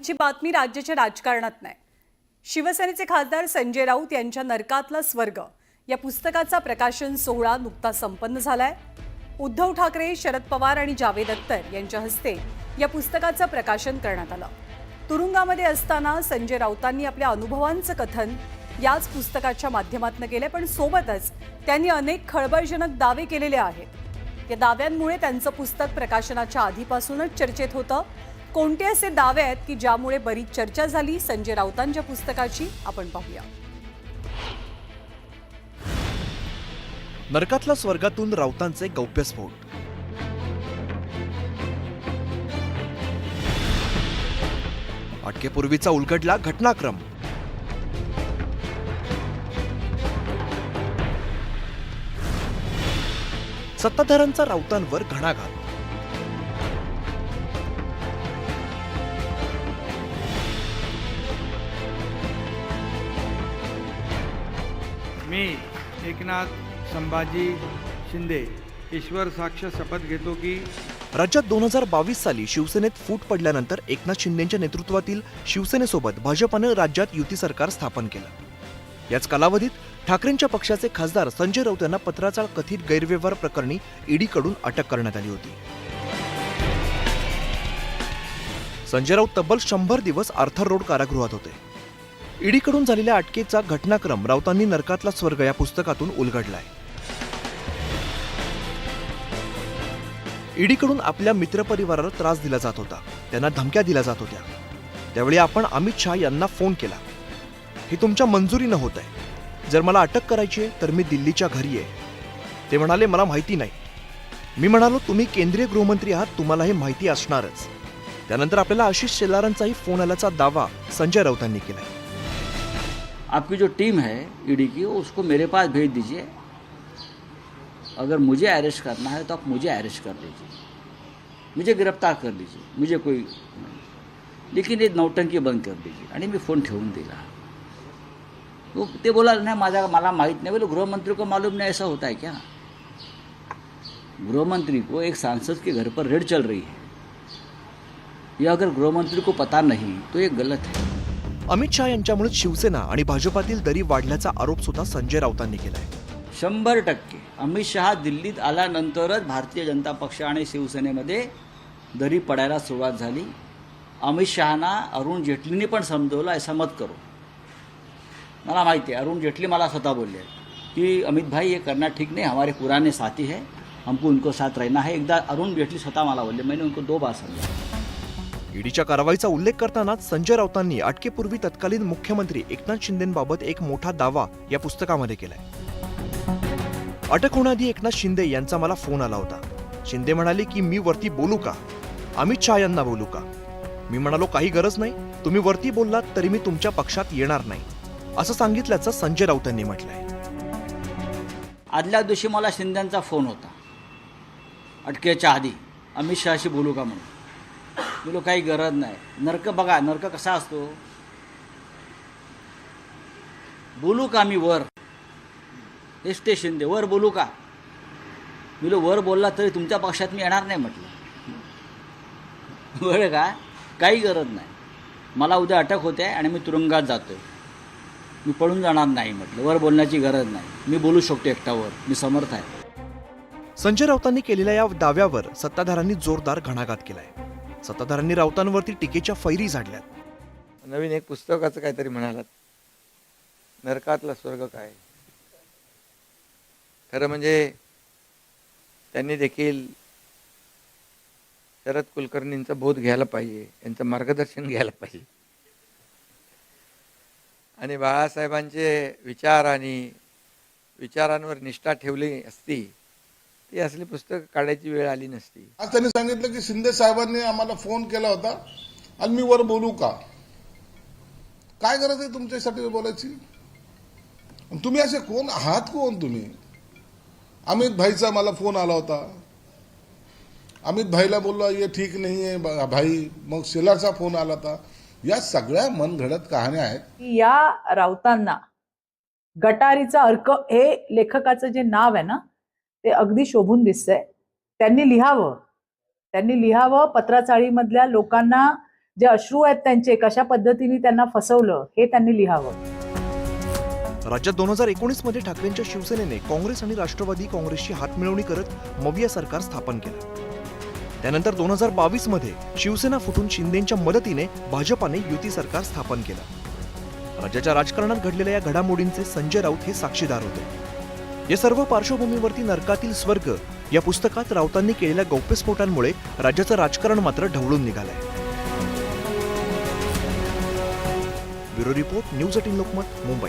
पुढची बातमी राज्याच्या राजकारणात नाही. शिवसेनेचे खासदार संजय राऊत यांच्या नरकातला स्वर्ग या पुस्तकाचा प्रकाशन सोहळा नुकताच संपन्न झालाय. उद्धव ठाकरे, शरद पवार आणि जावेद अख्तर यांच्या हस्ते या पुस्तकाचं प्रकाशन करण्यात आलं. तुरुंगामध्ये असताना संजय राऊतांनी आपल्या अनुभवांचं कथन याच पुस्तकाच्या माध्यमातून केले, पण सोबतच त्यांनी अनेक खळबळजनक दावे केलेले आहेत. या दाव्यांमुळे त्यांचं पुस्तक प्रकाशनाच्या आधीपासूनच चर्चेत होतं. कोणते असे दावे आहेत की ज्यामुळे बरीच चर्चा झाली संजय राऊतांच्या पुस्तकाची, आपण पाहूया. नरकातला स्वर्गातून राऊतांचे गौप्यस्फोट. अटकेपूर्वीचा उलगडला घटनाक्रम. सत्ताधाऱ्यांचा राऊतांवर घणाघात. मी एकनाथ संभाजी शिंदे ईश्वर साक्ष शपथ घेतो की राज्यात 2022 साली शिवसेनेत फूट पडल्यानंतर एकनाथ शिंदेच्या नेतृत्वातील शिवसेनेसोबत भाजपानं राज्यात युती सरकार स्थापन केलं. याच कालावधीत ठाकरेंच्या पक्षाचे खासदार संजय राऊत यांना पत्राचाळ कथित गैरव्यवहार प्रकरणी ईडीकडून अटक करण्यात आली होती. संजय राऊत तब्बल 100 दिवस आर्थर रोड कारागृहात होते. ईडीकडून झालेल्या अटकेचा घटनाक्रम राऊतांनी नरकातला स्वर्ग या पुस्तकातून उलगडलाय. ईडीकडून आपल्या मित्रपरिवाराला त्रास दिला जात होता, त्यांना धमक्या दिल्या जात होत्या. त्यावेळी आपण अमित शहा यांना फोन केला. हे तुमच्या मंजुरीनं होत आहे. जर मला अटक करायची आहे तर मी दिल्लीच्या घरी आहे. ते म्हणाले मला माहिती नाही. मी म्हणालो तुम्ही केंद्रीय गृहमंत्री आहात, तुम्हाला हे माहिती असणारच. त्यानंतर आपल्याला आशिष शेलारांचाही फोन आल्याचा दावा संजय राऊतांनी केलाय. आपकी जो टीम है ईडी की, उसको मेरे पास भेज दीजिए. अगर मुझे अरेस्ट करना है तो आप मुझे अरेस्ट कर लीजिए, मुझे गिरफ्तार कर लीजिए, मुझे कोई नहीं. लेकिन ये नौटंकी बंद कर दीजिए. आणि मी फोन ठेवून दिला. तो ते बोला नाही मला माहीत नाही. बोले गृहमंत्री को मालूम नहीं, ऐसा होता है क्या? गृहमंत्री को एक सांसद के घर पर रेड चल रही है, या अगर गृहमंत्री को पता नहीं तो ये गलत है. अमित शहा यांच्यामुळे शिवसेना आणि भाजपातील दरी वाढल्याचा आरोप सुद्धा संजय राऊतांनी केलाय. 100% अमित शहा दिल्लीत आल्यानंतरच भारतीय जनता पक्ष आणि शिवसेनेमध्ये दरी पडायला सुरुवात झाली. अमित शहाना अरुण जेटलीने पण समजवलं, ऐसा मत करो. मला माहिती आहे, अरुण जेटली मला स्वतः बोलले की अमित भाई ये करना ठीक नहीं, हमारे पुराने साथी है, हमको उनको साथ रहना है. एकदा अरुण जेटली स्वतः मला बोलले. मैंने उनको 2 बार समझा. ईडीच्या कारवाईचा उल्लेख करतानाच संजय राऊतांनी अटकेपूर्वी तत्कालीन मुख्यमंत्री एकनाथ शिंदेंबाबत एक मोठा दावा या पुस्तकामध्ये केलाय. अटक होण्याआधी एकनाथ शिंदे यांचा मला फोन आला होता. शिंदे म्हणाले की मी वरती बोलू का, अमित शहा यांना बोलू का? मी म्हणालो काही गरज नाही, तुम्ही वरती बोललात तरी मी तुमच्या पक्षात येणार नाही, असं सांगितल्याचं संजय राऊतांनी म्हटलंय. आदल्या दिवशी मला शिंदेंचा फोन होता अटकेच्या आधी, अमित शहाशी बोलू का म्हणून. बोलो काही गरज नाही. नरक बघा, नरक कसा असतो. बोलू का मी वर, एस टी शिंदे वर बोलू का? मी वर बोलला तरी तुमच्या पक्षात मी येणार नाही म्हटलं. बरं का, काही गरज नाही. मला उद्या अटक होते आणि मी तुरुंगात जातोय, मी पळून जाणार नाही म्हटलं. वर बोलण्याची गरज नाही, मी बोलू शकतो एकटावर, मी समर्थ आहे. संजय राऊतांनी केलेल्या या दाव्यावर सत्ताधाऱ्यांनी जोरदार घणाघात केलाय. सत्ताधाऱ्यांनी राऊतांवरती टीकेच्या फैरी झाडल्यात. नवीन एक पुस्तकाचं काहीतरी म्हणालात, नरकातला स्वर्ग काय. खरं म्हणजे त्यांनी देखील शरद कुलकर्णींचा बोध घ्यायला पाहिजे, यांचं मार्गदर्शन घ्यायला पाहिजे. आणि बाळासाहेबांचे विचार आणि विचारांवर निष्ठा ठेवली असती ती असली पुस्तक काढायची वेळ आली नसती. आज त्यांनी सांगितलं की शिंदे साहेबांनी आम्हाला फोन केला होता आणि मी वर बोलू का. काय गरज आहे तुमच्यासाठी बोलायची? तुम्ही असे कोण आहात? कोण तुम्ही? अमित भाईचा मला फोन आला होता. अमित भाईला बोललो ये ठीक नाही आहे भाई. मग शेलारचा फोन आला होता. या सगळ्या मनघडत कहाण्या आहेत. या राऊतांना गटारीचा अर्क हे लेखकाचं जे नाव आहे ना, ते अगदी शोभून दिसतंय. त्यांनी लिहावं पत्राचाळीमधल्या लोकांना जे अश्रू आहेत त्यांचे कशा पद्धतीने त्यांना फसवलं हे त्यांनी लिहावं. राज्यात 2019 मध्ये ठाकरेंच्या शिवसेनेने काँग्रेस आणि राष्ट्रवादी काँग्रेसची हातमिळवणी करत मविया सरकार स्थापन केलं. त्यानंतर 2022 मध्ये शिवसेना फुटून शिंदेंच्या मदतीने भाजपाने युती सरकार स्थापन केलं. राज्याच्या राजकारणात घडलेल्या या घडामोडींचे संजय राऊत हे साक्षीदार होते. या सर्व पार्श्वभूमीवरती नरकातील स्वर्ग या पुस्तकात राऊतांनी केलेल्या गौप्यस्फोटांमुळे राज्याचं राजकारण मात्र ढवळून निघालंय. Bureau report, news 18 Lokmat, Mumbai.